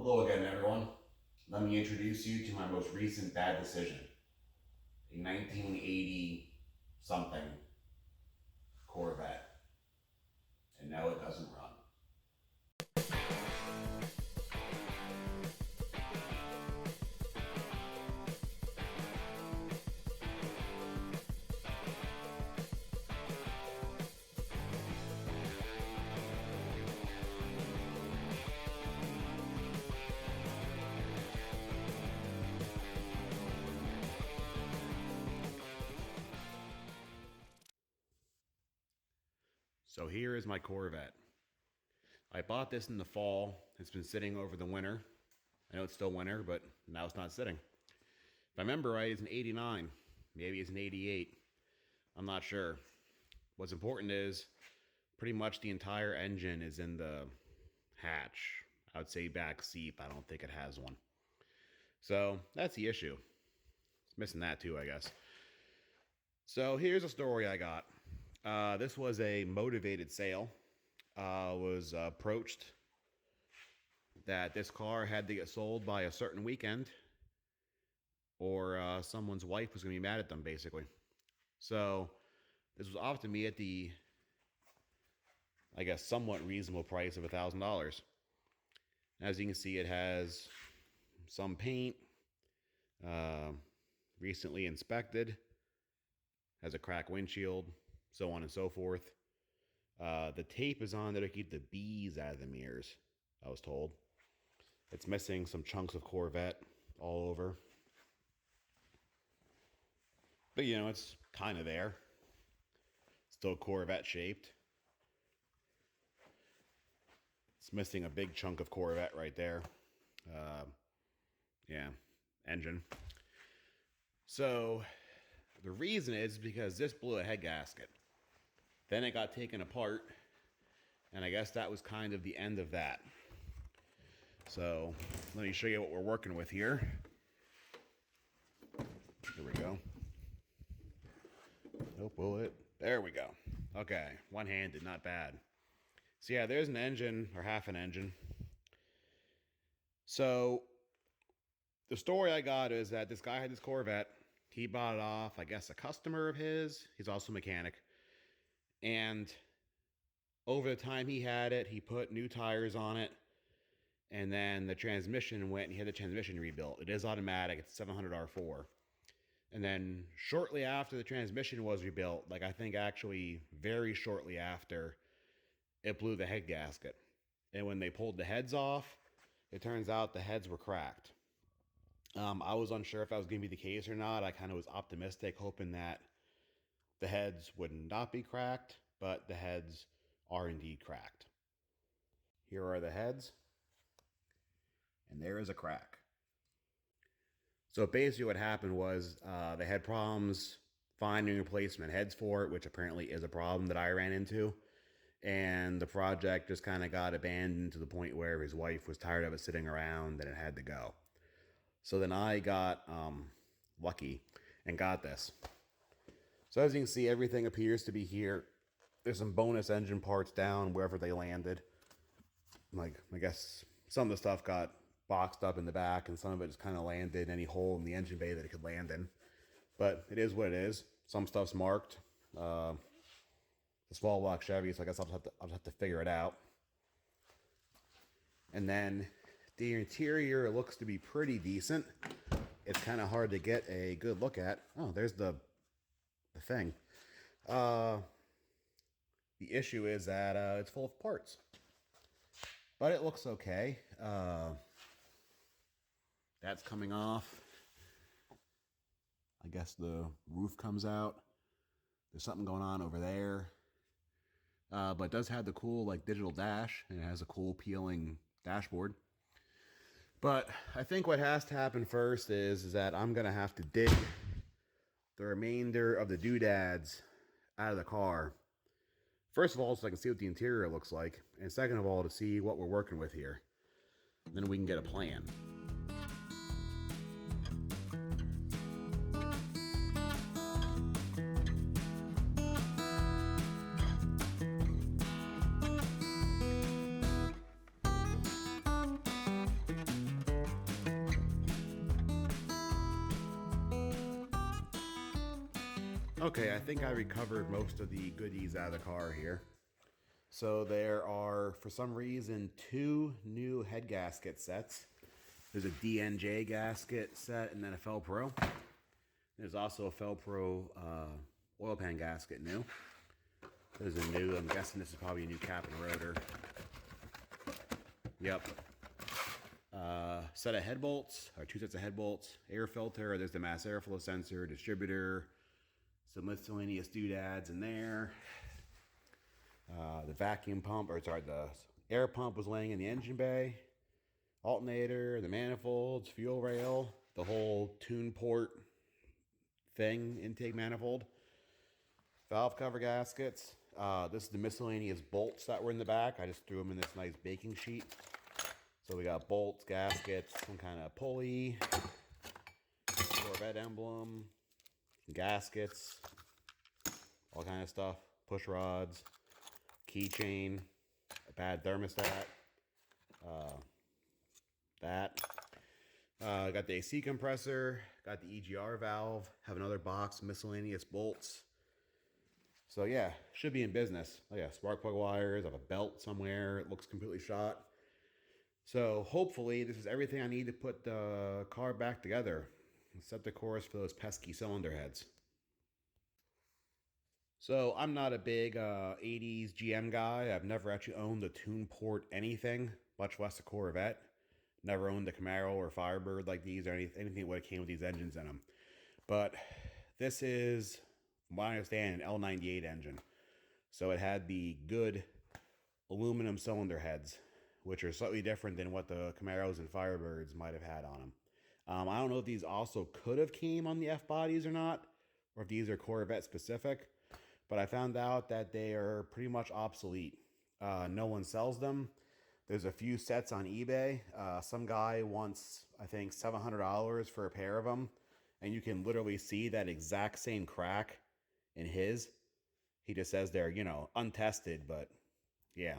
Hello again, everyone. Let me introduce you to my most recent bad decision. A 1980 something Corvette. And now it doesn't run. So here is my Corvette. I bought this in the fall. It's been sitting over the winter. I know it's still winter, but now it's not sitting. If I remember right, it's an 89. Maybe it's an 88. I'm not sure. What's important is pretty much the entire engine is in the hatch. I would say back seat, but I don't think it has one. So that's the issue. It's missing that too, I guess. So here's a story I got. This was a motivated sale. Was approached that this car had to get sold by a certain weekend, or someone's wife was going to be mad at them, basically. So this was offered to me at the, I guess, somewhat reasonable price of $1,000. As you can see, it has some paint, recently inspected, has a cracked windshield, so on and so forth. The tape is on there to keep the bees out of the mirrors, I was told. It's missing some chunks of Corvette all over. But, you know, it's kind of there. Still Corvette shaped. It's missing a big chunk of Corvette right there. Yeah, engine. So, the reason is because this blew a head gasket. Then it got taken apart, and I guess that was kind of the end of that. So, let me show you what we're working with here. Here we go. Oh, will it? There we go. Okay, one-handed, not bad. So yeah, there's an engine, or half an engine. So, the story I got is that this guy had this Corvette. He bought it off, I guess, a customer of his. He's also a mechanic. And over the time he had it, he put new tires on it. And then the transmission went, and he had the transmission rebuilt. It is automatic. It's 700 R4. And then shortly after the transmission was rebuilt, like I think actually very shortly after, it blew the head gasket. And when they pulled the heads off, it turns out the heads were cracked. I was unsure if that was going to be the case or not. I kind of was optimistic, hoping that the heads would not be cracked, but the heads are indeed cracked. Here are the heads, and there is a crack. So basically what happened was they had problems finding replacement heads for it, which apparently is a problem that I ran into. And the project just kind of got abandoned to the point where his wife was tired of it sitting around and it had to go. So then I got lucky and got this. So as you can see, everything appears to be here. There's some bonus engine parts down wherever they landed. Like, I guess some of the stuff got boxed up in the back, and some of it just kind of landed in any hole in the engine bay that it could land in. But it is what it is. Some stuff's marked. It's a small block Chevy, so I guess I'll have to figure it out. And then the interior looks to be pretty decent. It's kind of hard to get a good look at. Oh, there's the thing. The issue is that it's full of parts. But it looks okay. That's coming off. I guess the roof comes out. There's something going on over there. But it does have the cool like digital dash, and it has a cool peeling dashboard. But I think what has to happen first is that I'm going to have to dig the remainder of the doodads out of the car. First of all, so I can see what the interior looks like. And second of all, to see what we're working with here. Then we can get a plan. Okay, I think I recovered most of the goodies out of the car here. So there are, for some reason, 2 new head gasket sets. There's a DNJ gasket set and then a Felpro. There's also a Felpro oil pan gasket new. There's a new, I'm guessing this is probably a new cap and rotor. Yep. Set of head bolts, or 2 sets of head bolts, air filter, there's the mass airflow sensor, distributor, some miscellaneous doodads in there. The vacuum pump, or sorry, the air pump was laying in the engine bay. Alternator, the manifolds, fuel rail, the whole tune port thing, intake manifold. Valve cover gaskets. This is the miscellaneous bolts that were in the back. I just threw them in this nice baking sheet. So we got bolts, gaskets, some kind of pulley, Corvette emblem, gaskets, all kind of stuff, push rods, keychain, a bad thermostat, got the AC compressor, got the EGR valve, have another box, miscellaneous bolts. So yeah, should be in business. Oh yeah, spark plug wires, I have a belt somewhere, it looks completely shot. So hopefully this is everything I need to put the car back together and set the course for those pesky cylinder heads. So I'm not a big 80s GM guy. I've never actually owned a tune port anything, much less a Corvette. Never owned a Camaro or Firebird like these or anything that would have came with these engines in them. But this is, from what I understand, an L98 engine. So it had the good aluminum cylinder heads, which are slightly different than what the Camaros and Firebirds might have had on them. I don't know if these also could have came on the F-bodies or not, or if these are Corvette specific, but I found out that they are pretty much obsolete. No one sells them. There's a few sets on eBay. Some guy wants, I think, $700 for a pair of them, and you can literally see that exact same crack in his. He just says they're, untested, but yeah.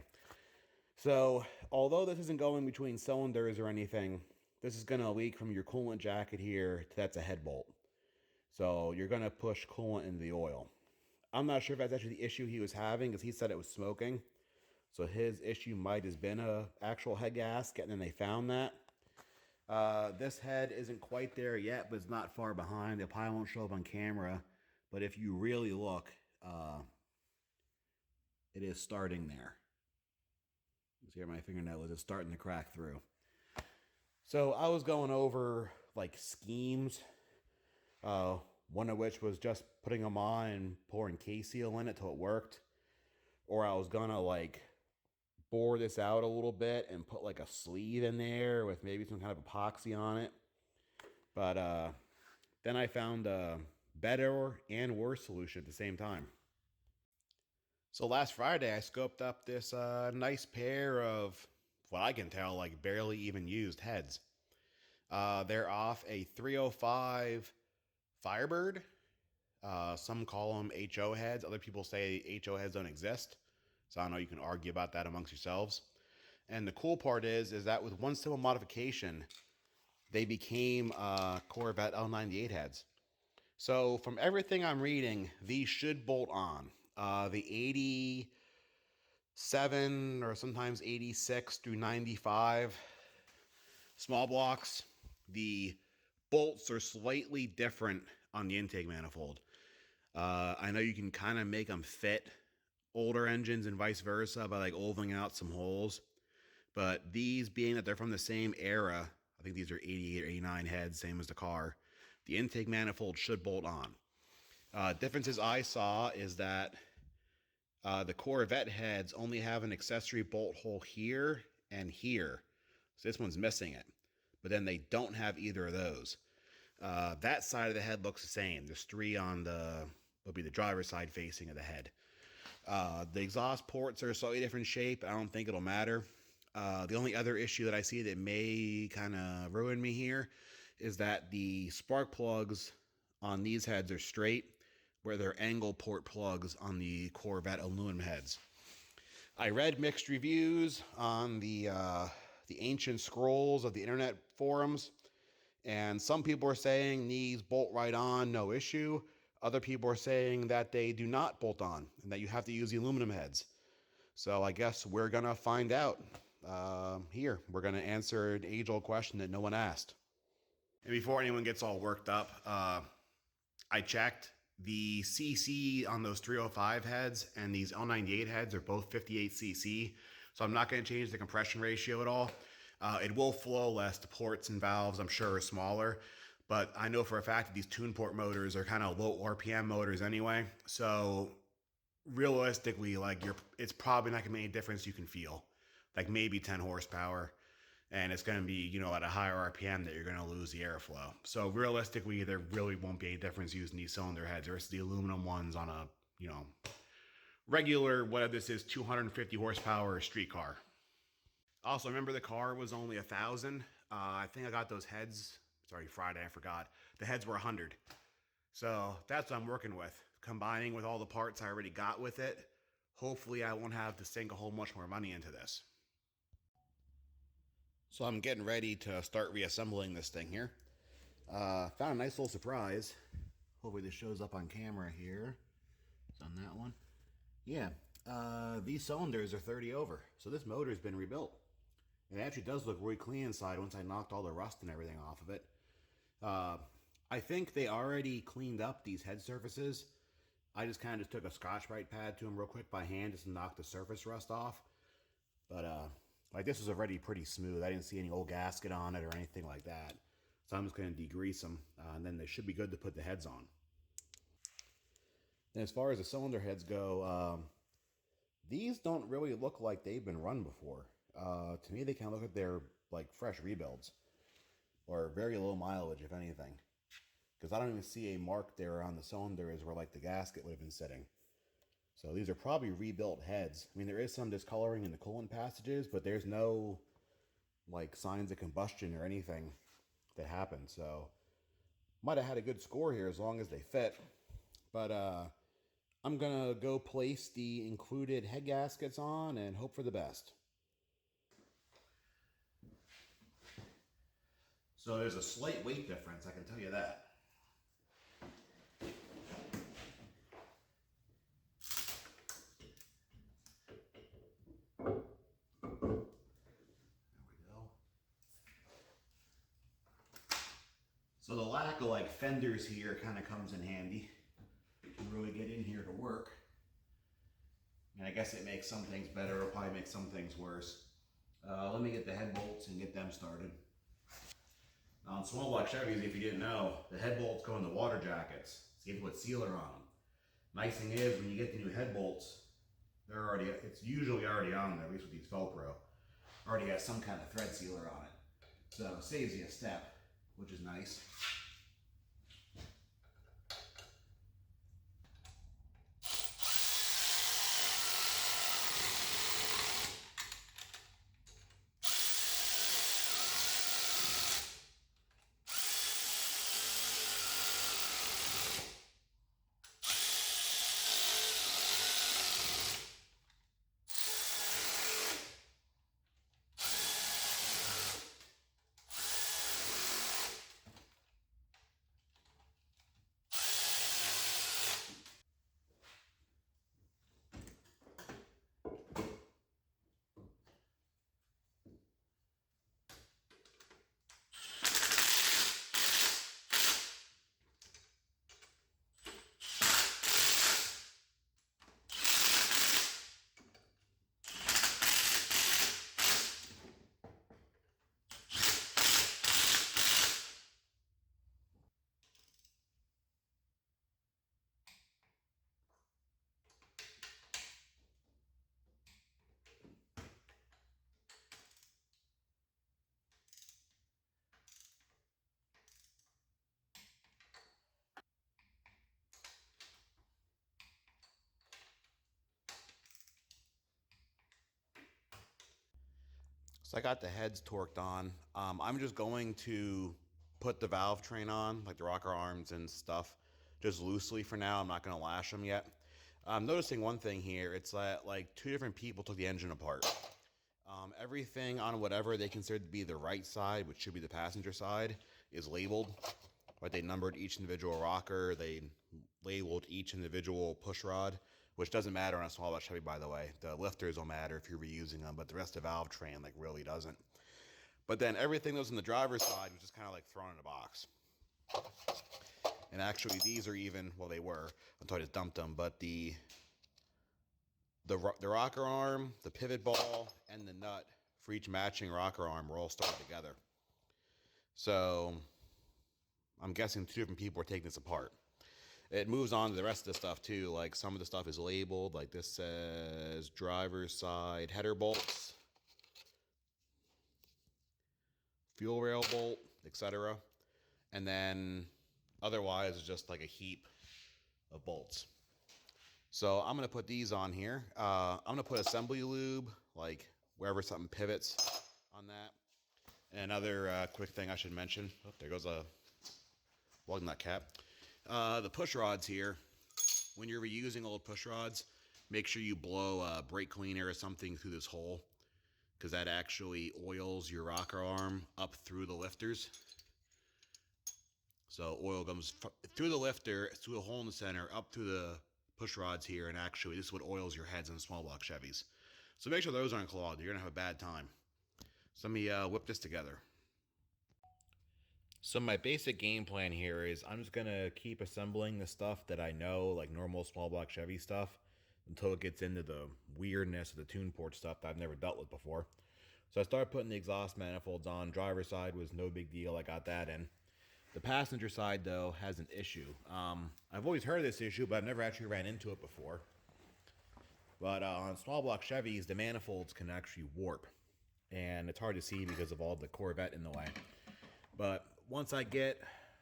So, although this isn't going between cylinders or anything, this is going to leak from your coolant jacket here to that's a head bolt. So, you're going to push coolant into the oil. I'm not sure if that's actually the issue he was having, because he said it was smoking. So, his issue might have been a actual head gasket, and then they found that. This head isn't quite there yet, but it's not far behind. It probably won't show up on camera, but if you really look, it is starting there. See where my fingernail is, it's starting to crack through. So I was going over like schemes, one of which was just putting them on and pouring K-Seal in it till it worked. Or I was gonna like bore this out a little bit and put like a sleeve in there with maybe some kind of epoxy on it. But then I found a better and worse solution at the same time. So last Friday, I scoped up this nice pair of, what I can tell, like barely even used heads. They're off a 305 Firebird. Some call them HO heads. Other people say HO heads don't exist. So I don't know, you can argue about that amongst yourselves. And the cool part is that with one simple modification, they became Corvette L98 heads. So from everything I'm reading, these should bolt on. The 87 or sometimes 86 through 95 small blocks, the bolts are slightly different on the intake manifold. I know you can kind of make them fit older engines and vice versa by like ovaling out some holes, but these, being that they're from the same era, I think these are 88 or 89 heads, same as the car, the intake manifold should bolt on. Differences I saw is that the Corvette heads only have an accessory bolt hole here and here. So this one's missing it. But then they don't have either of those. That side of the head looks the same. There's 3 on would be the driver's side facing of the head. The exhaust ports are a slightly different shape. I don't think it'll matter. The only other issue that I see that may kind of ruin me here is that the spark plugs on these heads are straight, where they're angle port plugs on the Corvette aluminum heads. I read mixed reviews on the ancient scrolls of the internet forums, and some people are saying these bolt right on, no issue. Other people are saying that they do not bolt on and that you have to use the aluminum heads. So I guess we're going to find out here. We're going to answer an age-old question that no one asked. And before anyone gets all worked up, I checked. The CC on those 305 heads and these L98 heads are both 58 CC. So I'm not going to change the compression ratio at all. It will flow less. The ports and valves, I'm sure, are smaller. But I know for a fact that these tune port motors are kind of low RPM motors anyway. So realistically, like it's probably not gonna make any difference you can feel. Like maybe 10 horsepower. And it's going to be, you know, at a higher RPM that you're going to lose the airflow. So realistically, there really won't be any difference using these cylinder heads versus the aluminum ones on a, you know, regular, whatever this is, 250 horsepower street car. Also, remember the car was only 1,000. I think I got those heads. It's already Friday, I forgot. The heads were 100. So that's what I'm working with. Combining with all the parts I already got with it, hopefully I won't have to sink a whole bunch more money into this. So I'm getting ready to start reassembling this thing here. Found a nice little surprise. Hopefully this shows up on camera here. It's on that one. Yeah, these cylinders are 30 over. So this motor's been rebuilt. It actually does look really clean inside once I knocked all the rust and everything off of it. I think they already cleaned up these head surfaces. I just kind of took a Scotch-Brite pad to them real quick by hand just to knock the surface rust off. But like this was already pretty smooth. I didn't see any old gasket on it or anything like that. So I'm just going to degrease them and then they should be good to put the heads on. And as far as the cylinder heads go, these don't really look like they've been run before. To me, they kind of look like they're like fresh rebuilds or very low mileage, if anything. Because I don't even see a mark there on the cylinders where like the gasket would have been sitting. So these are probably rebuilt heads. I mean, there is some discoloring in the coolant passages, but there's no like signs of combustion or anything that happened. So might have had a good score here as long as they fit. But I'm gonna go place the included head gaskets on and hope for the best. So there's a slight weight difference, I can tell you that. So the lack of like fenders here kind of comes in handy to really get in here to work. And I guess it makes some things better, it'll probably make some things worse. Let me get the head bolts and get them started. Now on small block Chevys, if you didn't know, the head bolts go in the water jackets. So you have to put sealer on them. Nice thing is when you get the new head bolts, it's usually already on there, at least with these Velcro. Already has some kind of thread sealer on it. So it saves you a step, which is nice. So I got the heads torqued on. I'm just going to put the valve train on, like the rocker arms and stuff, just loosely for now. I'm not going to lash them yet. I'm noticing one thing here. It's that like two different people took the engine apart. Everything on whatever they considered to be the right side, which should be the passenger side, is labeled. Like they numbered each individual rocker. They labeled each individual push rod, which doesn't matter on a small block Chevy, by the way. The lifters will matter if you're reusing them, but the rest of the valve train like really doesn't. But then everything that was on the driver's side was just kind of like thrown in a box. And actually these are even, well, they were until I just dumped them, but the rocker arm, the pivot ball, and the nut for each matching rocker arm were all stored together. So I'm guessing two different people are taking this apart. It moves on to the rest of the stuff too. Like some of the stuff is labeled, like this says driver's side header bolts, fuel rail bolt, etc. And then otherwise it's just like a heap of bolts. So I'm going to put these on here. I'm going to put assembly lube, like wherever something pivots on that. And another quick thing I should mention. Oh, there goes a lug nut cap. The push rods here, when you're reusing old push rods, make sure you blow brake cleaner or something through this hole, because that actually oils your rocker arm up through the lifters. So oil comes through the lifter, through a hole in the center, up through the push rods here, and actually this is what oils your heads in small block Chevys. So make sure those aren't clogged. You're going to have a bad time. So let me whip this together. So my basic game plan here is I'm just going to keep assembling the stuff that I know, like normal small block Chevy stuff, until it gets into the weirdness of the tune port stuff that I've never dealt with before. So I started putting the exhaust manifolds on. Driver's side was no big deal. I got that in. The passenger side, though, has an issue. I've always heard of this issue, but I've never actually ran into it before. But on small block Chevys, the manifolds can actually warp. And it's hard to see because of all the Corvette in the way. But once I get,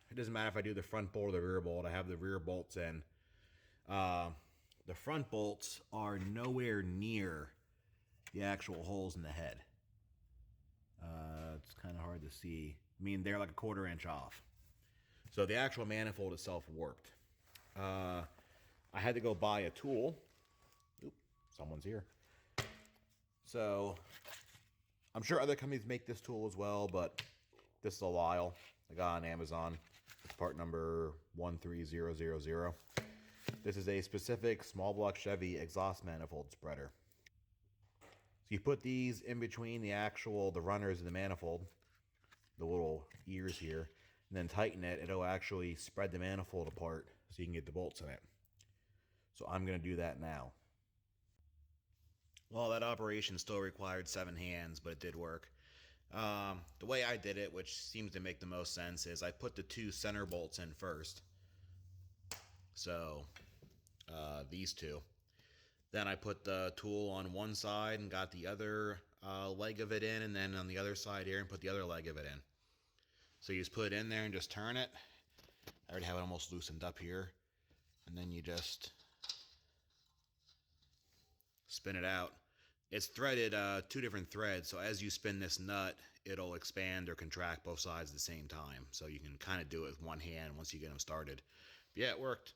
it doesn't matter if I do the front bolt or the rear bolt, I have the rear bolts in. The front bolts are nowhere near the actual holes in the head. It's kind of hard to see. I mean, they're like a 1/4 inch off. So the actual manifold itself warped. I had to go buy a tool. Oop, someone's here. So I'm sure other companies make this tool as well, but this is a Lyle. I got on Amazon. It's part number 13000. This is a specific small block Chevy exhaust manifold spreader. So you put these in between the runners of the manifold, the little ears here, and then tighten it. It'll actually spread the manifold apart so you can get the bolts in it. So I'm going to do that now. Well, that operation still required 7 hands, but it did work. The way I did it, which seems to make the most sense, is I put the 2 center bolts in first. So these 2. Then I put the tool on one side and got the other leg of it in, and then on the other side here and put the other leg of it in. So you just put it in there and just turn it. I already have it almost loosened up here. And then you just spin it out. It's threaded 2 different threads, so as you spin this nut, it'll expand or contract both sides at the same time. So you can kind of do it with one hand once you get them started. But yeah, it worked.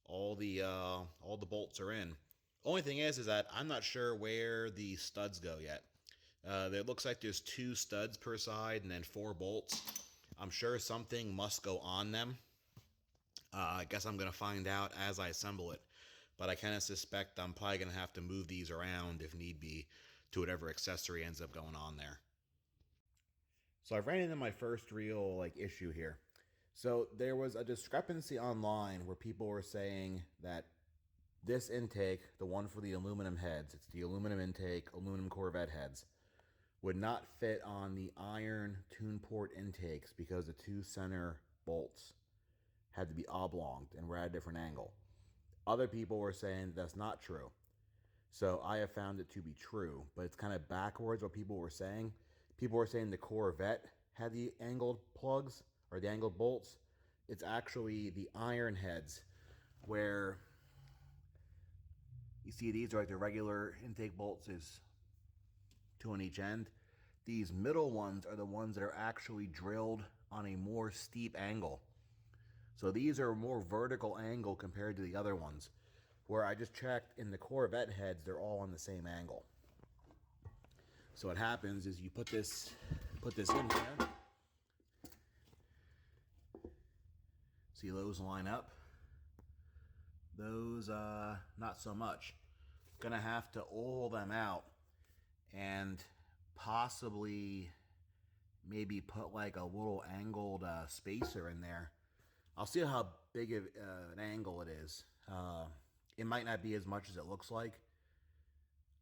All the bolts are in. Only thing is that I'm not sure where the studs go yet. It looks like there's 2 studs per side and then 4 bolts. I'm sure something must go on them. I guess I'm going to find out as I assemble it. But I kind of suspect I'm probably going to have to move these around if need be to whatever accessory ends up going on there. So I've ran into my first real issue here. So there was a discrepancy online where people were saying that this intake, the one for the aluminum heads, it's the aluminum intake, aluminum Corvette heads, would not fit on the iron tune port intakes because the 2 center bolts had to be oblonged and were at a different angle. Other people were saying that's not true. So I have found it to be true, but it's kind of backwards what people were saying. People were saying the Corvette had the angled plugs or the angled bolts. It's actually the iron heads where you see these are like the regular intake bolts, is 2 on each end. These middle ones are the ones that are actually drilled on a more steep angle. So these are a more vertical angle compared to the other ones, where I just checked in the Corvette heads, they're all on the same angle. So what happens is you put this in there. See those line up? Those, not so much. Gonna have to oil them out and possibly maybe put like a little angled spacer in there. I'll see how big of an angle it is. It might not be as much as it looks like,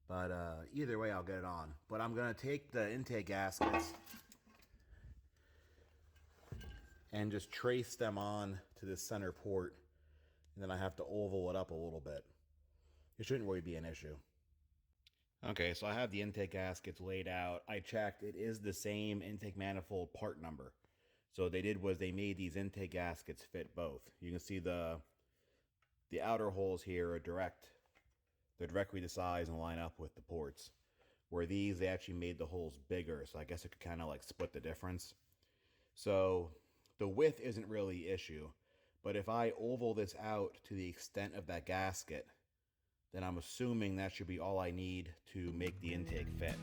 but either way I'll get it on. But I'm gonna take the intake gaskets and just trace them on to the center port, and then I have to oval it up a little bit. It shouldn't really be an issue. Okay, so I have the intake gaskets laid out. I checked, it is the same intake manifold part number. So what they did was they made these intake gaskets fit both. You can see the outer holes here are they're directly the size and line up with the ports. Where these, they actually made the holes bigger, so I guess it could kind of like split the difference. So the width isn't really the issue, but if I oval this out to the extent of that gasket, then I'm assuming that should be all I need to make the intake fit.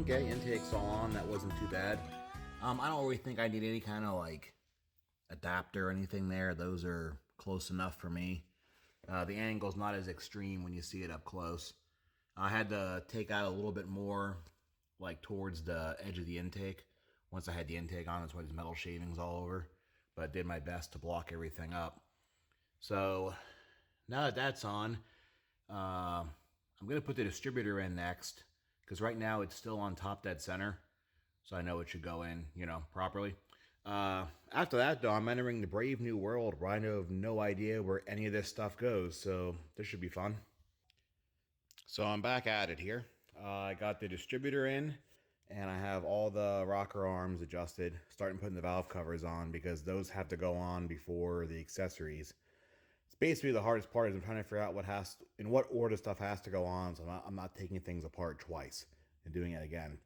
Okay, intake's all on. That wasn't too bad. I don't really think I need any kind of like adapter or anything there. Those are close enough for me. The angle's not as extreme when you see it up close. I had to take out a little bit more like towards the edge of the intake. Once I had the intake on, that's why there's metal shavings all over. But I did my best to block everything up. So now that that's on, I'm going to put the distributor in next, because right now it's still on top dead center, so I know it should go in, properly. After that, though, I'm entering the brave new world where I have no idea where any of this stuff goes, so this should be fun. So I'm back at it here. I got the distributor in, and I have all the rocker arms adjusted, starting putting the valve covers on, because those have to go on before the accessories. It's basically the hardest part is I'm trying to figure out in what order stuff has to go on, so I'm not taking things apart twice and doing it again.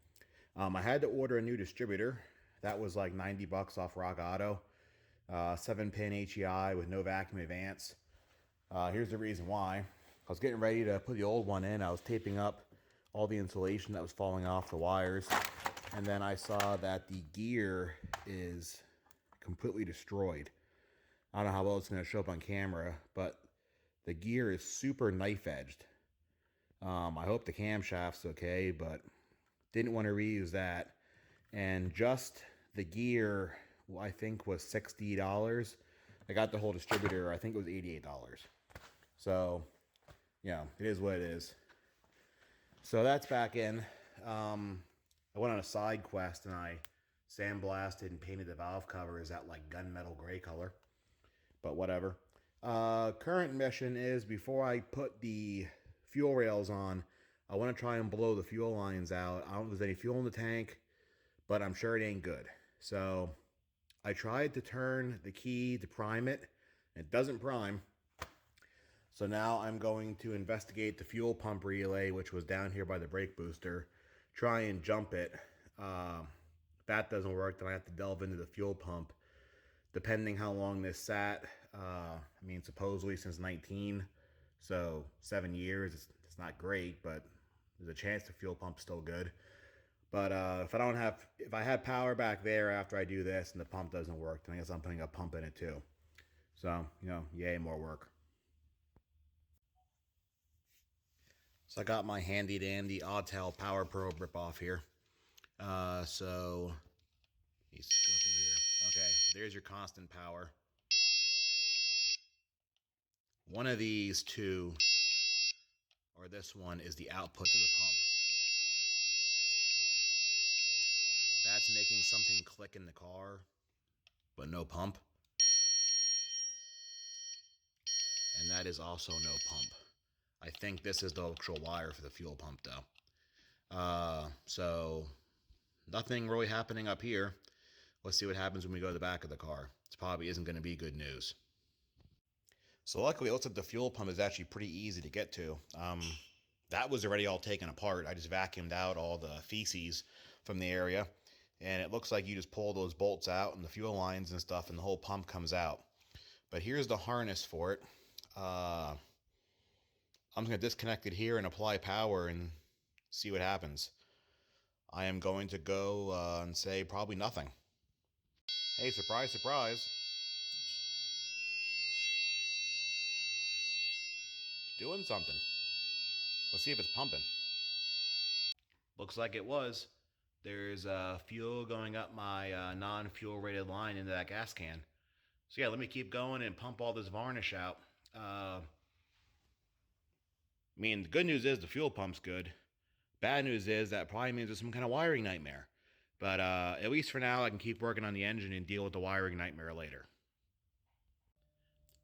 I had to order a new distributor. That was like $90 off Rock Auto. 7-pin HEI with no vacuum advance. Here's the reason why. I was getting ready to put the old one in. I was taping up all the insulation that was falling off the wires. And then I saw that the gear is completely destroyed. I don't know how well it's going to show up on camera, but the gear is super knife edged. I hope the camshaft's okay, but didn't want to reuse that. And just the gear, I think, was $60. I got the whole distributor, I think it was $88. So, yeah, it is what it is. So that's back in. I went on a side quest and I sandblasted and painted the valve covers that like gunmetal gray color. But whatever. Current mission is, before I put the fuel rails on, I want to try and blow the fuel lines out. I don't know if there's any fuel in the tank, but I'm sure it ain't good. So I tried to turn the key to prime it. It doesn't prime. So now I'm going to investigate the fuel pump relay, which was down here by the brake booster. Try and jump it. If that doesn't work, then I have to delve into the fuel pump. Depending how long this sat, supposedly since 19, so 7 years. It's not great, but there's a chance the fuel pump's still good. But if I had power back there after I do this and the pump doesn't work, then I guess I'm putting a pump in it too. So, yay, more work. So I got my handy dandy Autel power probe rip off here. So needs to go through here. Okay, there's your constant power. One of these two, or this one, is the output to the pump. That's making something click in the car, but no pump. And that is also no pump. I think this is the actual wire for the fuel pump though. So nothing really happening up here. Let's see what happens when we go to the back of the car. It probably isn't going to be good news. So luckily, it looks like the fuel pump is actually pretty easy to get to. That was already all taken apart. I just vacuumed out all the feces from the area. And it looks like you just pull those bolts out and the fuel lines and stuff, and the whole pump comes out. But here's the harness for it. I'm going to disconnect it here and apply power and see what happens. I am going to go and say probably nothing. Hey, surprise, surprise. It's doing something. Let's see if it's pumping. Looks like it was. There's fuel going up my non-fuel rated line into that gas can. So yeah, let me keep going and pump all this varnish out. I mean, the good news is the fuel pump's good. Bad news is that probably means there's some kind of wiring nightmare. But at least for now, I can keep working on the engine and deal with the wiring nightmare later.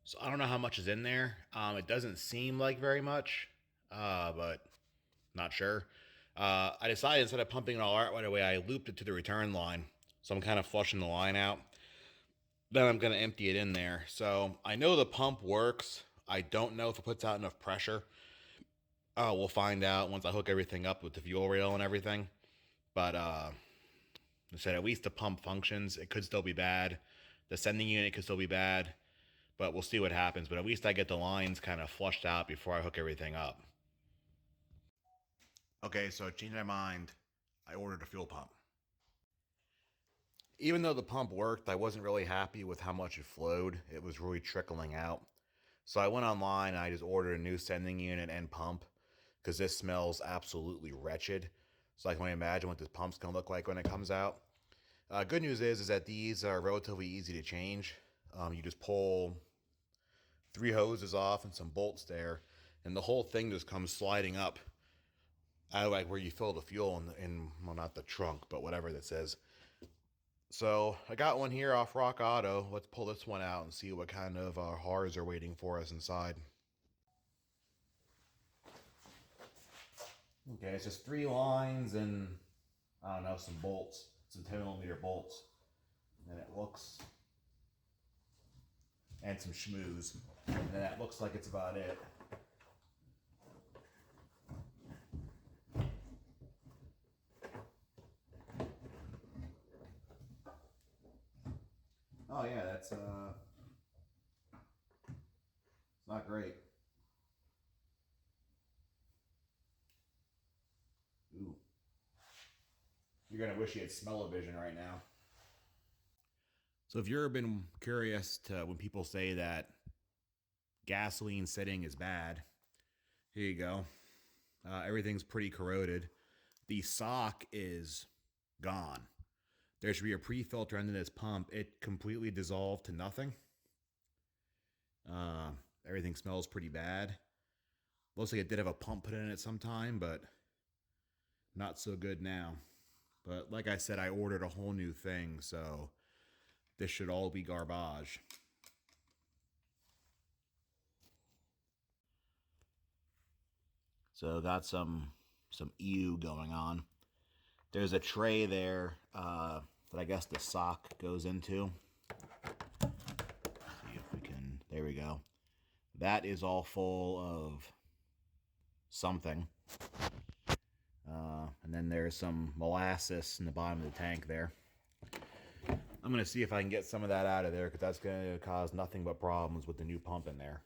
So I don't know how much is in there. It doesn't seem like very much, but not sure. I decided instead of pumping it all out right away, I looped it to the return line. So I'm kind of flushing the line out. Then I'm going to empty it in there. So I know the pump works. I don't know if it puts out enough pressure. We'll find out once I hook everything up with the fuel rail and everything. But I said at least the pump functions. It could still be bad. The sending unit could still be bad. But we'll see what happens. But at least I get the lines kind of flushed out before I hook everything up. Okay, so I changed my mind. I ordered a fuel pump. Even though the pump worked, I wasn't really happy with how much it flowed. It was really trickling out. So I went online and I just ordered a new sending unit and pump because this smells absolutely wretched. So I can only imagine what this pump's going to look like when it comes out. Good news is that these are relatively easy to change. You just pull 3 hoses off and some bolts there, and the whole thing just comes sliding up out of like where you fill the fuel in well, not the trunk, but whatever that says. So I got one here off Rock Auto. Let's pull this one out and see what kind of horrors are waiting for us inside. Okay, it's just 3 lines and, I don't know, some bolts. Some 10mm bolts. And it looks... and some schmooze. And that looks like it's about it. Oh yeah, that's it's not great. Ooh. You're gonna wish you had smell-o-vision right now. So if you've ever been curious to when people say that gasoline setting is bad, here you go. Everything's pretty corroded. The sock is gone. There should be a pre-filter under this pump. It completely dissolved to nothing. Everything smells pretty bad. Looks like it did have a pump put in it sometime, but not so good now. But like I said, I ordered a whole new thing, so this should all be garbage. So got some ew going on. There's a tray there that I guess the sock goes into. Let's see if we can, there we go. That is all full of something. And then there's some molasses in the bottom of the tank there. I'm going to see if I can get some of that out of there because that's going to cause nothing but problems with the new pump in there.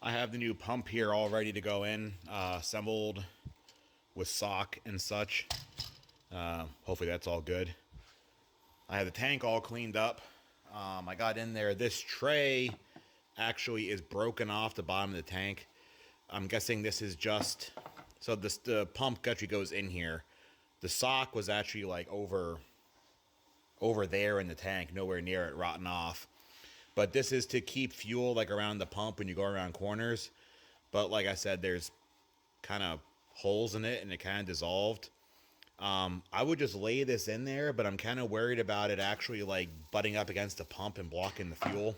I have the new pump here all ready to go in, assembled with sock and such. Hopefully that's all good. I have the tank all cleaned up. I got in there. This tray actually is broken off the bottom of the tank. I'm guessing this is just, so this, the pump actually goes in here. The sock was actually like over there in the tank, nowhere near it, rotting off. But this is to keep fuel like around the pump when you go around corners. But like I said, there's kind of holes in it and it kind of dissolved. I would just lay this in there, but I'm kind of worried about it actually like butting up against the pump and blocking the fuel.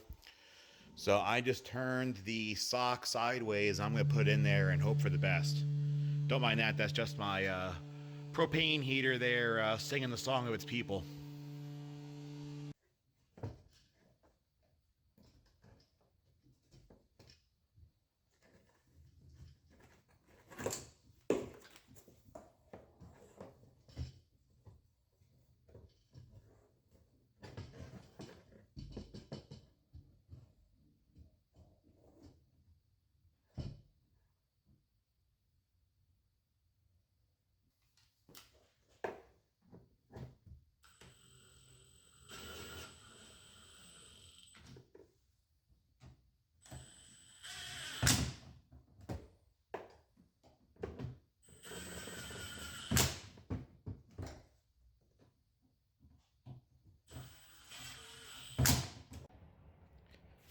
So I just turned the sock sideways. I'm going to put it in there and hope for the best. Don't mind that. That's just my propane heater there singing the song of its people.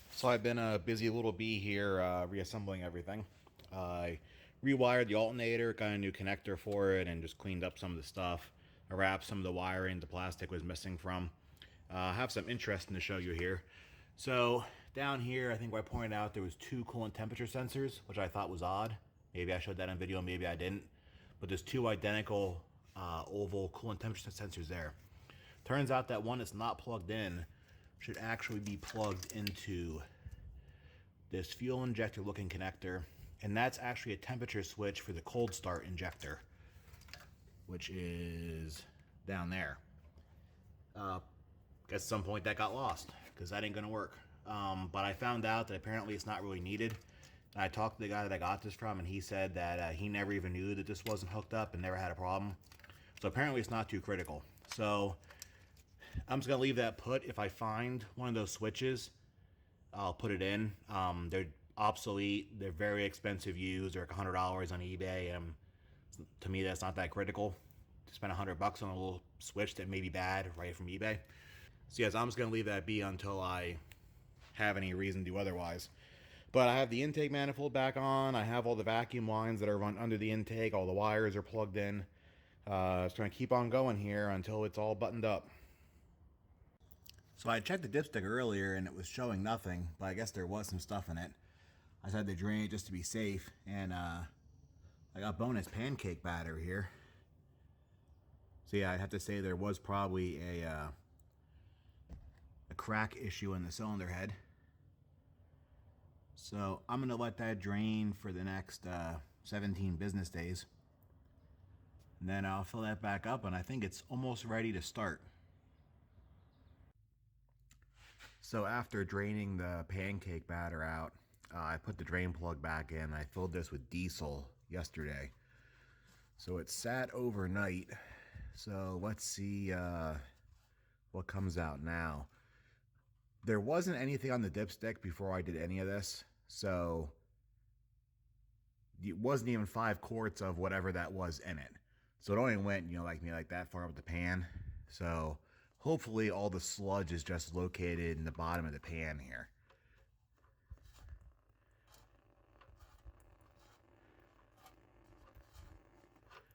So I've been a busy little bee here reassembling everything. I rewired the alternator, got a new connector for it, and just cleaned up some of the stuff. I wrapped some of the wiring the plastic was missing from. I have some interesting to show you here. So down here, I think I pointed out there was 2 coolant temperature sensors, which I thought was odd. Maybe I showed that on video, maybe I didn't. But there's 2 identical oval coolant temperature sensors there. Turns out that one that's not plugged in should actually be plugged into this fuel injector looking connector, and that's actually a temperature switch for the cold start injector, which is down there. Guess at some point that got lost because that ain't gonna work. But I found out that apparently it's not really needed. And I talked to the guy that I got this from, and he said that he never even knew that this wasn't hooked up and never had a problem. So apparently it's not too critical. So I'm just gonna leave that put. If I find one of those switches, I'll put it in. They're obsolete. They're very expensive used. They're like $100 on eBay. To me, that's not that critical. To spend $100 on a little switch that may be bad right from eBay. So yes, I'm just gonna leave that be until I have any reason to do otherwise. But I have the intake manifold back on. I have all the vacuum lines that are run under the intake. All the wires are plugged in. Just gonna keep on going here until it's all buttoned up. So I checked the dipstick earlier and it was showing nothing, but I guess there was some stuff in it. I decided to drain it just to be safe, and I got bonus pancake batter here. So yeah, I'd have to say there was probably a crack issue in the cylinder head. So I'm gonna let that drain for the next 17 business days. And then I'll fill that back up, and I think it's almost ready to start. So after draining the pancake batter out, I put the drain plug back in. I filled this with diesel yesterday. So it sat overnight. So let's see what comes out now. There wasn't anything on the dipstick before I did any of this. So it wasn't even 5 quarts of whatever that was in it. So it only went, like that far up the pan. So hopefully all the sludge is just located in the bottom of the pan here.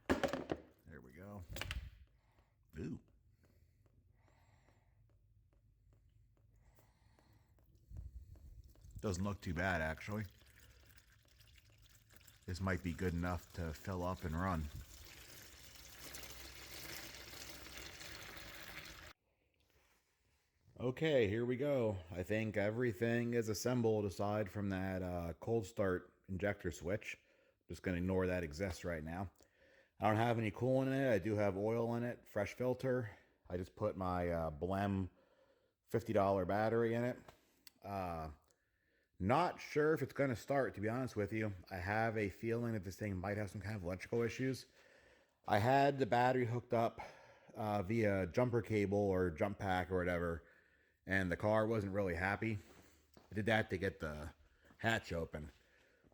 There we go. Ooh. Doesn't look too bad, actually. This might be good enough to fill up and run. Okay, here we go. I think everything is assembled aside from that cold start injector switch. Just going to ignore that exists right now. I don't have any coolant in it. I do have oil in it, fresh filter. I just put my Blem $50 battery in it. Not sure if it's going to start, to be honest with you. I have a feeling that this thing might have some kind of electrical issues. I had the battery hooked up via jumper cable or jump pack or whatever, and the car wasn't really happy. I did that to get the hatch open.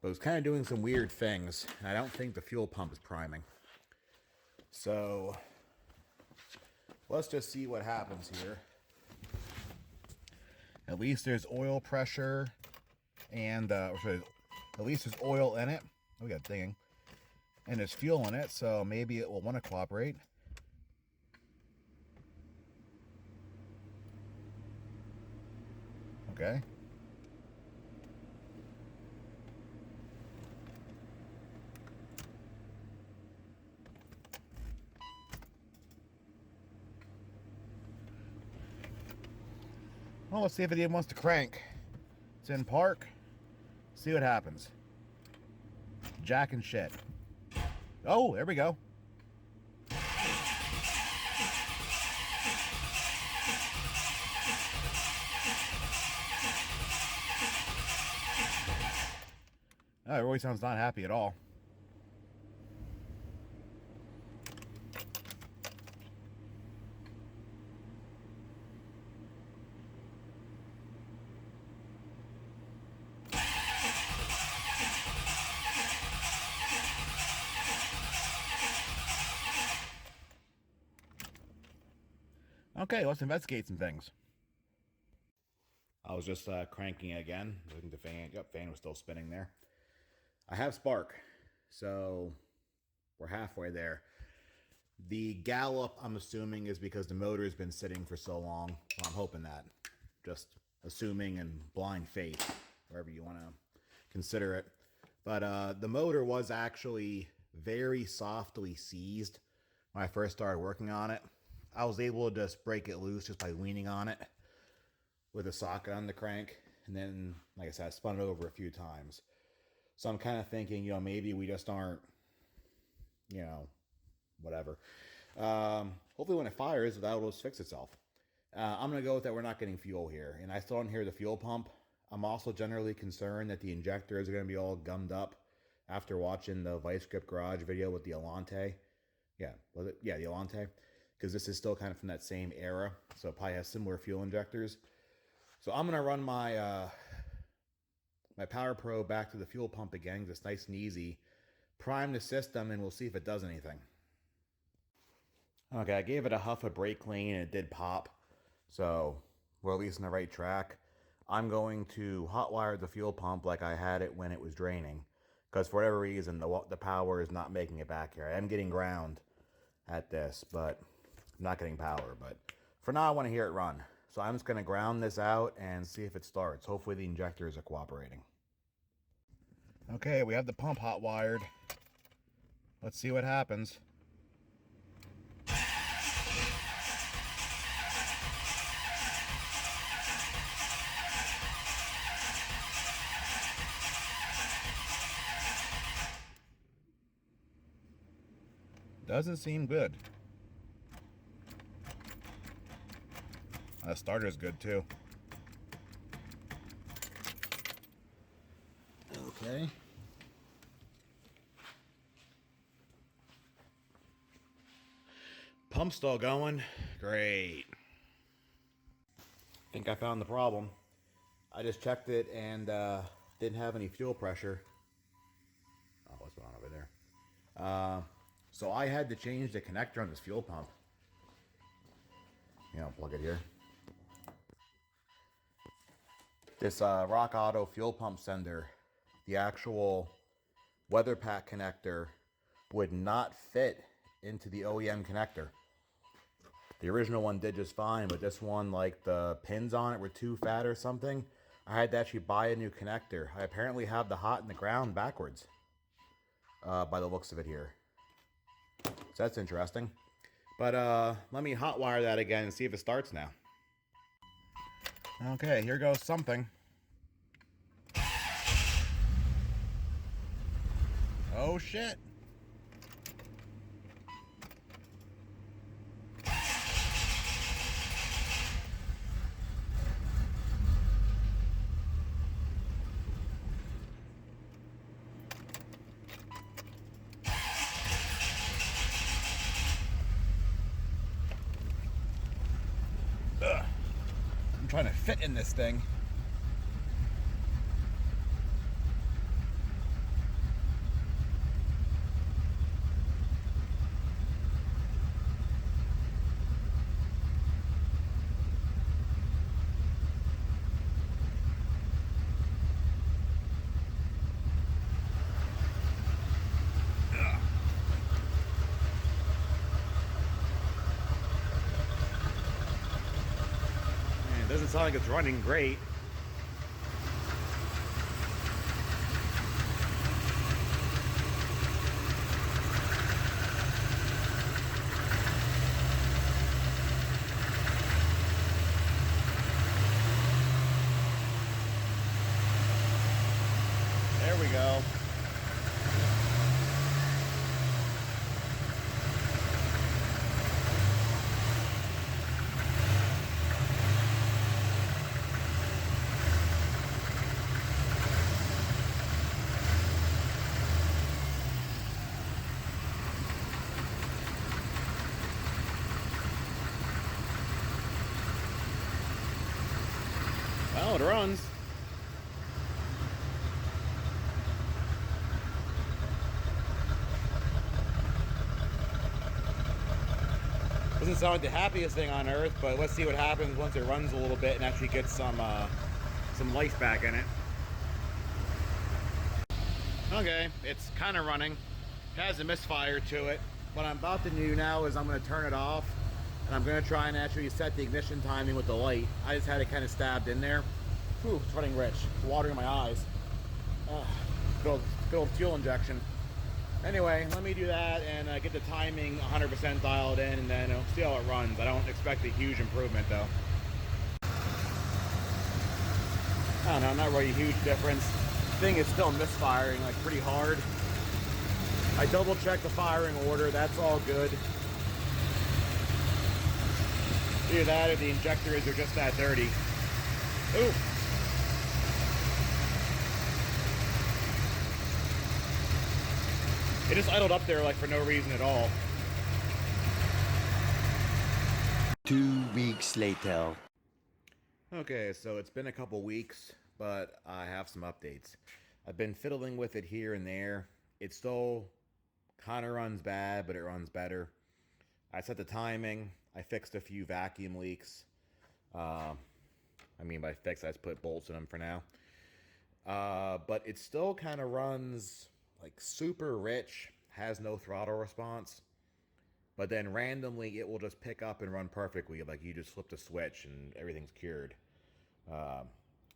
but it's kind of doing some weird things. I don't think the fuel pump is priming. So let's just see what happens here. At least there's oil pressure and at least there's oil in it. Oh, we got dinging. And there's fuel in it, so maybe it will want to cooperate. Okay. Well, let's see if it even wants to crank. It's in park. See what happens. Jack and shit. Oh, there we go. Oh, Roy sounds not happy at all. Okay, let's investigate some things. I was just cranking again. I think the fan, fan was still spinning there. I have spark, so we're halfway there. The gallop, I'm assuming, is because the motor has been sitting for so long. Well, I'm hoping that. Just assuming in blind faith, wherever you want to consider it. But the motor was actually very softly seized when I first started working on it. I was able to just break it loose just by leaning on it with a socket on the crank. And then, like I said, I spun it over a few times. So I'm kind of thinking, maybe we just aren't, whatever. Hopefully when it fires, that will just fix itself. I'm going to go with that we're not getting fuel here. And I still don't hear the fuel pump. I'm also generally concerned that the injectors are going to be all gummed up after watching the Vice Grip Garage video with the Alante. Yeah, was it? Yeah, the Alante. Because this is still kind of from that same era. So it probably has similar fuel injectors. So I'm going to run my my Power Pro back to the fuel pump again, just nice and easy. Prime the system, and we'll see if it does anything. Okay, I gave it a huff of brake clean, and it did pop. So we're at least on the right track. I'm going to hotwire the fuel pump like I had it when it was draining. Because for whatever reason, the power is not making it back here. I am getting ground at this, but I'm not getting power. But for now, I want to hear it run. So I'm just going to ground this out and see if it starts. Hopefully the injectors are cooperating. Okay, we have the pump hot wired. Let's see what happens. Doesn't seem good. The starter's good too. Okay. Pump's still going. Great. Think I found the problem. I just checked it and didn't have any fuel pressure. Oh, what's going on over there? So I had to change the connector on this fuel pump. Plug it here. This Rock Auto fuel pump sender, the actual weather pack connector would not fit into the OEM connector. The original one did just fine, but this one, like the pins on it were too fat or something. I had to actually buy a new connector. I apparently have the hot and the ground backwards, by the looks of it here. So that's interesting. But let me hotwire that again and see if it starts now. Okay, here goes something. Oh shit. I'm trying to fit in this thing. Doesn't sound like it's running great. There we go. Well, it runs. Doesn't sound like the happiest thing on earth, but let's see what happens once it runs a little bit and actually gets some life back in it. Okay, it's kind of running. It has a misfire to it. What I'm about to do now is I'm going to turn it off, and I'm going to try and actually set the ignition timing with the light. I just had it kind of stabbed in there. Whew, it's running rich. It's water in my eyes. Good old fuel injection. Anyway, let me do that and get the timing 100% dialed in, and then see how it runs. I don't expect a huge improvement though. I don't know, not really a huge difference. The thing is still misfiring like pretty hard. I double checked the firing order, that's all good. Either that or the injectors are just that dirty. Ooh. It just idled up there like for no reason at all. 2 weeks later. Okay, so it's been a couple weeks, but I have some updates. I've been fiddling with it here and there. It still kind of runs bad, but it runs better. I set the timing. I fixed a few vacuum leaks. I mean, by fix, I just put bolts in them for now. But it still kind of runs like super rich, has no throttle response, but then randomly it will just pick up and run perfectly, like you just flipped a switch and everything's cured.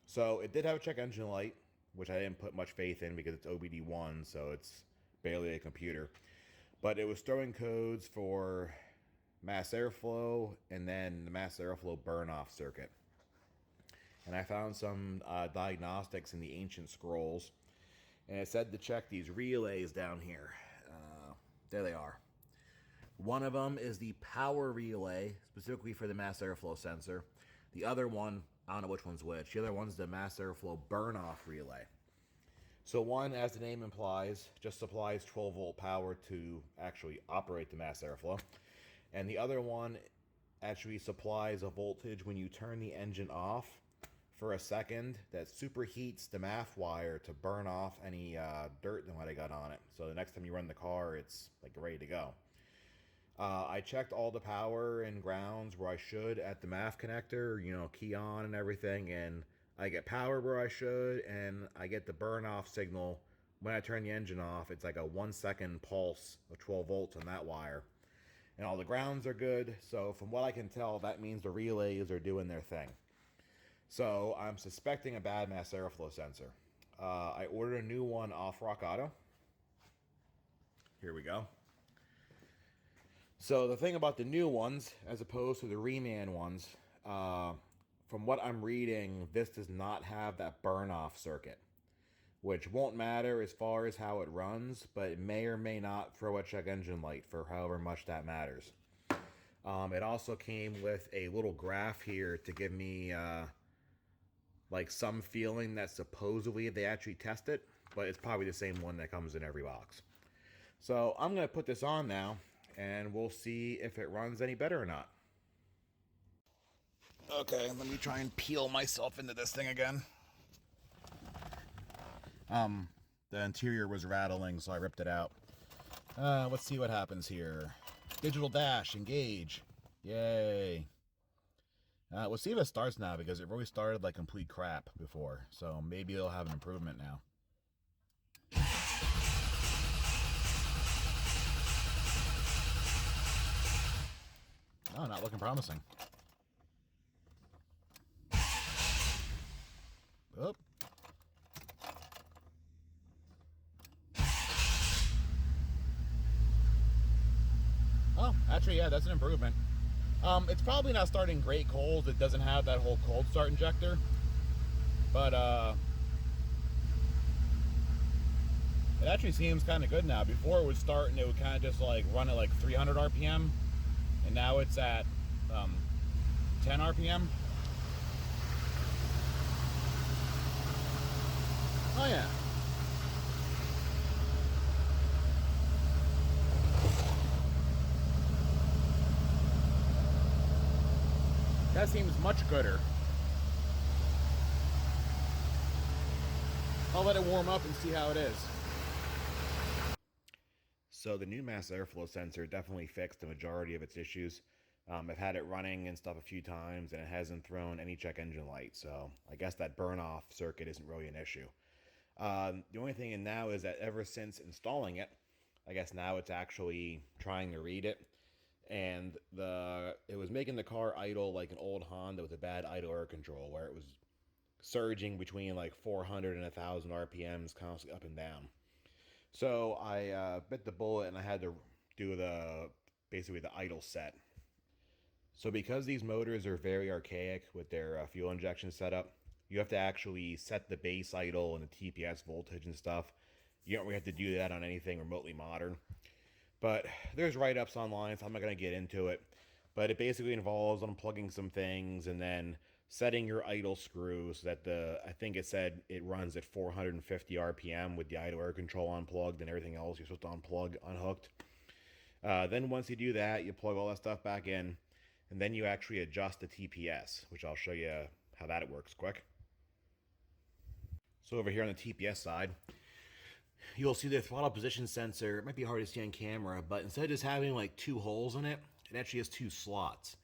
So it did have a check engine light, which I didn't put much faith in because it's OBD1, so it's barely a computer. But it was throwing codes for mass airflow and then the mass airflow burn-off circuit. And I found some diagnostics in the ancient scrolls, and it said to check these relays down here. There they are. One of them is the power relay, specifically for the mass airflow sensor. The other one, I don't know which one's which. The other one's the mass airflow burn-off relay. So one, as the name implies, just supplies 12-volt power to actually operate the mass airflow. And the other one actually supplies a voltage when you turn the engine off for a second that superheats the MAF wire to burn off any dirt that might have got on it. So the next time you run the car, it's like ready to go. I checked all the power and grounds where I should at the MAF connector, you know, key on and everything, and I get power where I should, and I get the burn off signal when I turn the engine off. It's like a 1 second pulse of 12 volts on that wire. And all the grounds are good, so from what I can tell, that means the relays are doing their thing. So I'm suspecting a bad mass airflow sensor. I ordered a new one off Rock Auto. Here we go. So the thing about the new ones, as opposed to the reman ones, from what I'm reading, this does not have that burn-off circuit, which won't matter as far as how it runs, but it may or may not throw a check engine light for however much that matters. It also came with a little graph here to give me like some feeling that supposedly they actually test it, but it's probably the same one that comes in every box. So I'm going to put this on now, and we'll see if it runs any better or not. Okay, let me try and peel myself into this thing again. The interior was rattling, so I ripped it out. Let's see what happens here. Digital dash, engage. Yay. We'll see if it starts now, because it really started like complete crap before. So maybe it'll have an improvement now. Oh, not looking promising. Actually, yeah, that's an improvement. It's probably not starting great cold. It doesn't have that whole cold start injector. But it actually seems kind of good now. Before it would start and it would kind of just like run at like 300 RPM. And now it's at 10 RPM. Oh yeah. That seems much gooder. I'll let it warm up and see how it is. So the new mass airflow sensor definitely fixed the majority of its issues. I've had it running and stuff a few times and it hasn't thrown any check engine light. So I guess that burn off circuit isn't really an issue. The only thing in now is that ever since installing it, I guess now it's actually trying to read it. And it was making the car idle like an old Honda with a bad idle air control, where it was surging between like 400 and 1,000 RPMs constantly up and down. So I bit the bullet and I had to do basically the idle set. So because these motors are very archaic with their fuel injection setup, you have to actually set the base idle and the TPS voltage and stuff. You don't really have to do that on anything remotely modern. But there's write-ups online, so I'm not going to get into it. But it basically involves unplugging some things and then setting your idle screw so that I think it said it runs at 450 RPM with the idle air control unplugged and everything else you're supposed to unplug unhooked. Then once you do that, you plug all that stuff back in, and then you actually adjust the TPS, which I'll show you how that works quick. So over here on the TPS side, you'll see the throttle position sensor. It might be hard to see on camera, but instead of just having like 2 holes in it, it actually has 2 slots.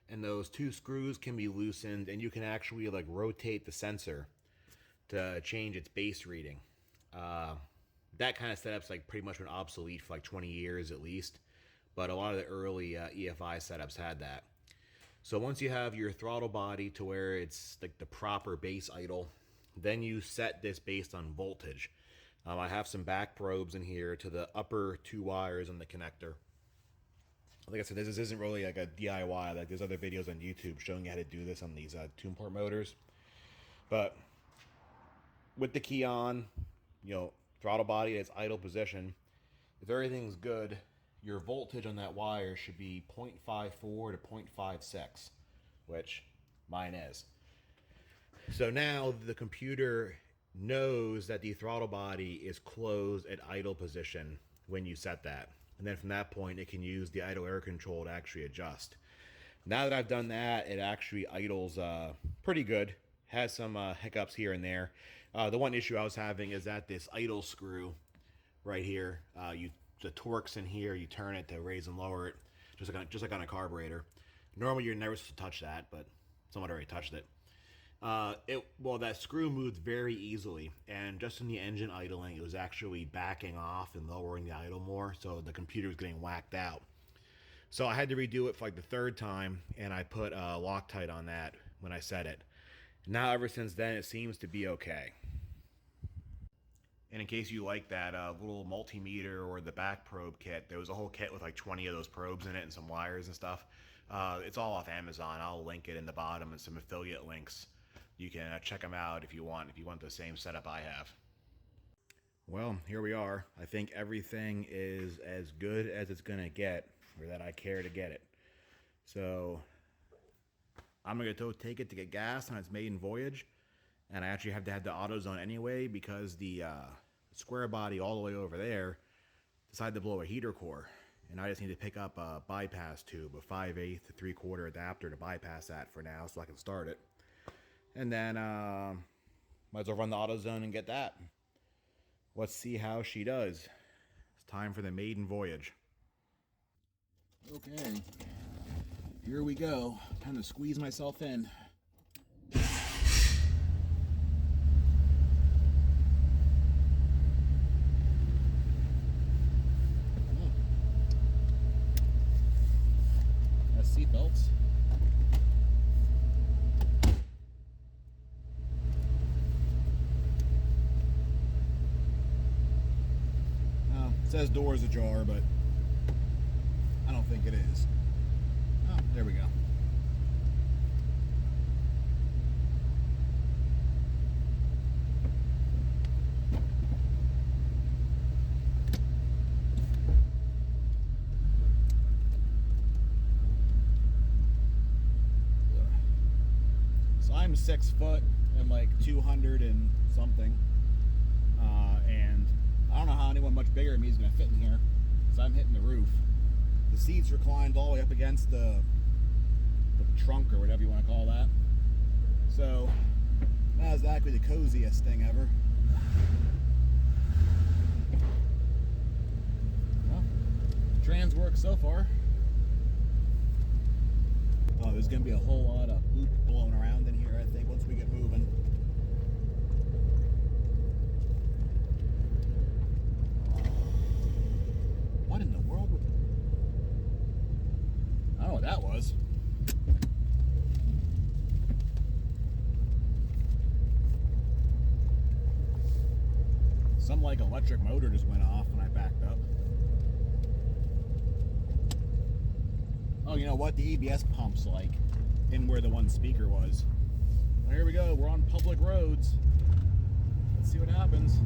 And those 2 screws can be loosened, and you can actually like rotate the sensor to change its base reading. That kind of setup's like pretty much been obsolete for like 20 years at least, but a lot of the early EFI setups had that. So once you have your throttle body to where it's like the proper base idle, then you set this based on voltage. I have some back probes in here to the upper 2 wires on the connector. Like I said, this isn't really like a DIY. Like there's other videos on YouTube showing you how to do this on these tune port motors. But with the key on, throttle body at its idle position, if everything's good, your voltage on that wire should be 0.54 to 0.56, which mine is. So now the computer knows that the throttle body is closed at idle position when you set that. And then from that point, it can use the idle air control to actually adjust. Now that I've done that, it actually idles pretty good. Has some hiccups here and there. The one issue I was having is that this idle screw right here, the torque's in here, you turn it to raise and lower it, just like on a carburetor. Normally you're never supposed to touch that, but someone already touched it. That screw moved very easily, and just in the engine idling, it was actually backing off and lowering the idle more, so the computer was getting whacked out. So I had to redo it for like the 3rd time, and I put Loctite on that when I set it. Now ever since then, it seems to be okay. And in case you like that little multimeter or the back probe kit, there was a whole kit with like 20 of those probes in it and some wires and stuff. It's all off Amazon. I'll link it in the bottom and some affiliate links. You can check them out if you want the same setup I have. Well, here we are. I think everything is as good as it's gonna get, or that I care to get it. So I'm gonna go take it to get gas on its maiden voyage, and I actually have to have the AutoZone anyway because the square body all the way over there decided to blow a heater core, and I just need to pick up a bypass tube, a 5/8 to 3/4 adapter to bypass that for now, so I can start it. And then might as well run the AutoZone and get that. Let's see how she does. It's time for the maiden voyage. Okay, here we go. Time to squeeze myself in. Seatbelts. It says doors ajar, but I don't think it is. Oh, there we go. So I'm 6 foot and like 200 and something. And I don't know how anyone much bigger than me is going to fit in here, because I'm hitting the roof. The seats reclined all the way up against the trunk, or whatever you want to call that. So, not exactly the coziest thing ever. Well, trans works so far. Oh, there's going to be a whole lot of poop blowing around in here, I think, once we get moving. What in the world would... I don't know what that was. Some like electric motor just went off when I backed up. Oh, you know what? The EBS pump's like in where the one speaker was. Well, here we go. We're on public roads. Let's see what happens.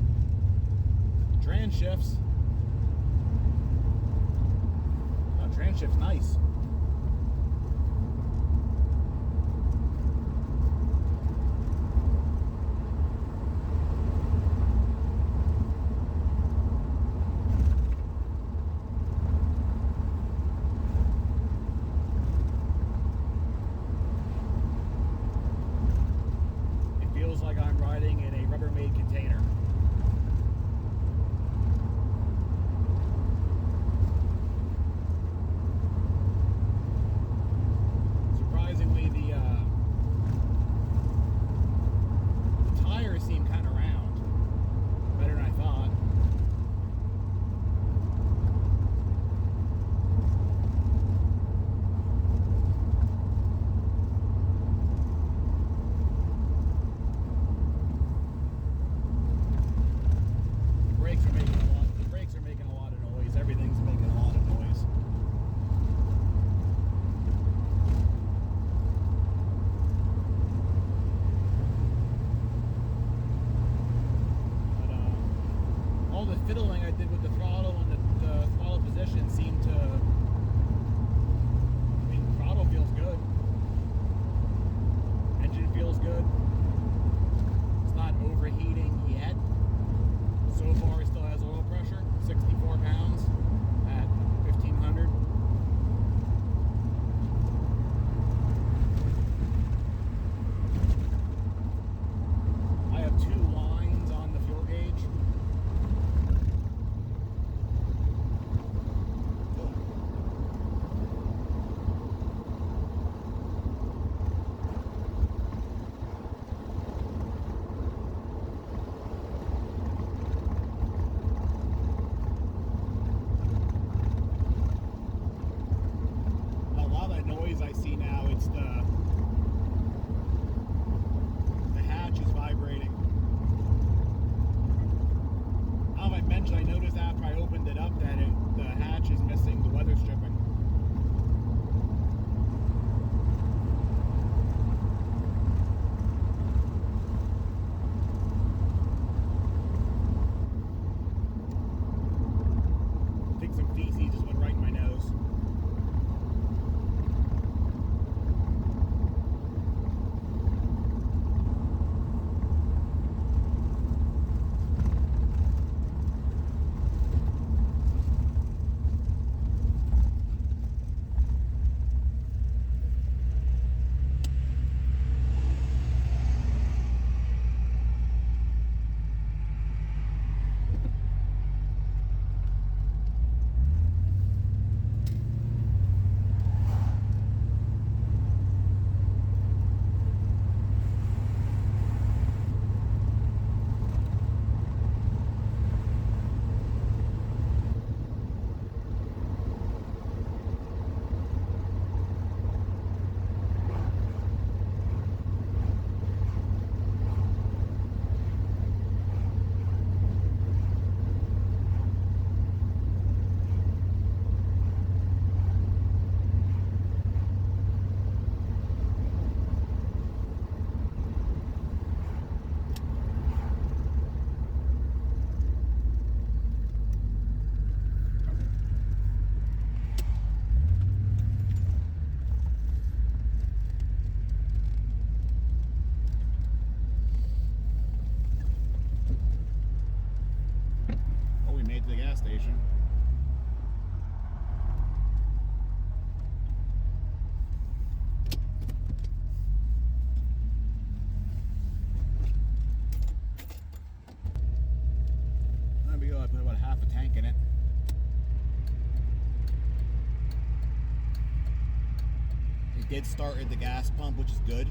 Trans shifts. Oh, trans shift's nice. Like I'm riding in a Rubbermaid container. Surprisingly, the tires seem kind of round, better than I thought. The brakes are making a lot of noise. Everything's making a lot of noise. But all the fiddling I did with the throttle and the throttle position seemed to... I mean, throttle feels good. Engine feels good. It's not overheating yet. So far, it still has oil pressure, 64 pounds at 1500. I have 2 lines on the fuel gauge. Oh. station. There we go. I put about half a tank in it. It did start at the gas pump, which is good.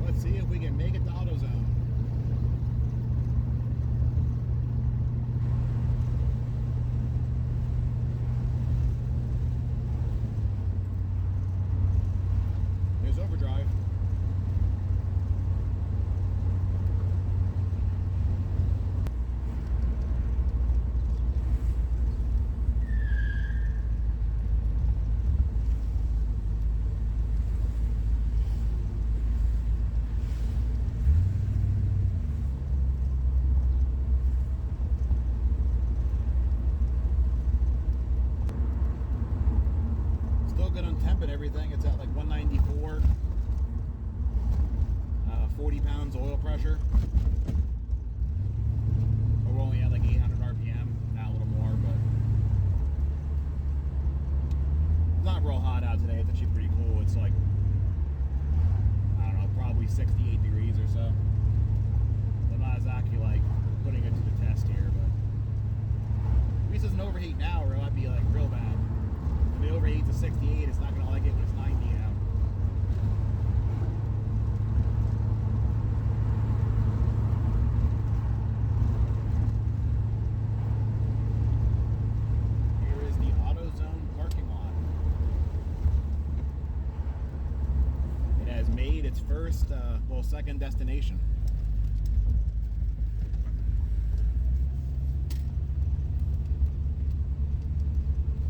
Let's see if we can make it to AutoZone. There's overdrive. Still good on temp and everything. It's at like 194. 40 pounds oil pressure. But we're only at like 800 RPM. Now a little more, but it's not real hot out today. It's actually pretty cool. It's like, I don't know, probably 68 degrees or so. I'm not exactly like putting it to the test here, but at least it doesn't overheat now, or it might be like real bad. If it overheats to 68, it's not gonna like it when it's 90 now. Here is the AutoZone parking lot. It has made its first, second destination.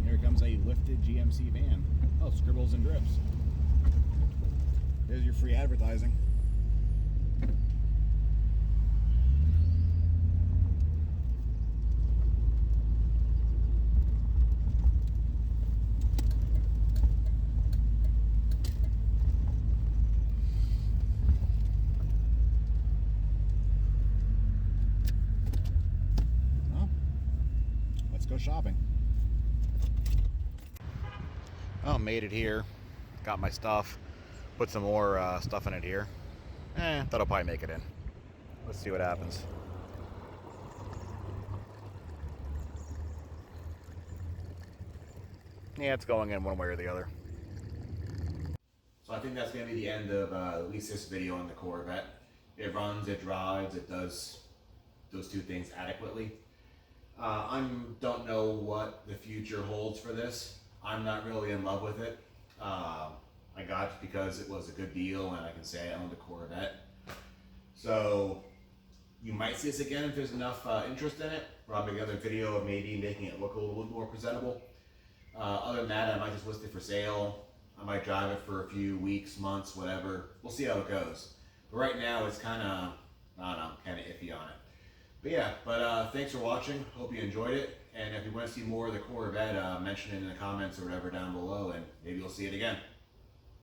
Here comes a lifted GMC van. Oh, scribbles and drips. There's your free advertising. Well, let's go shopping. Oh, made it here. Got my stuff. Put some more stuff in it here. That'll probably make it in. Let's see what happens. Yeah, it's going in one way or the other. So I think that's going to be the end of at least this video on the Corvette. It runs, it drives, it does those two things adequately. I don't know what the future holds for this. I'm not really in love with it. I got it because it was a good deal and I can say I owned a Corvette. So you might see this again if there's enough interest in it. Probably another video of maybe making it look a little bit more presentable. Other than that, I might just list it for sale. I might drive it for a few weeks, months, whatever. We'll see how it goes. But right now it's kind of, I don't know, kind of iffy on it. But yeah, thanks for watching. Hope you enjoyed it. And if you want to see more of the Corvette, mention it in the comments or whatever down below, and maybe you'll see it again.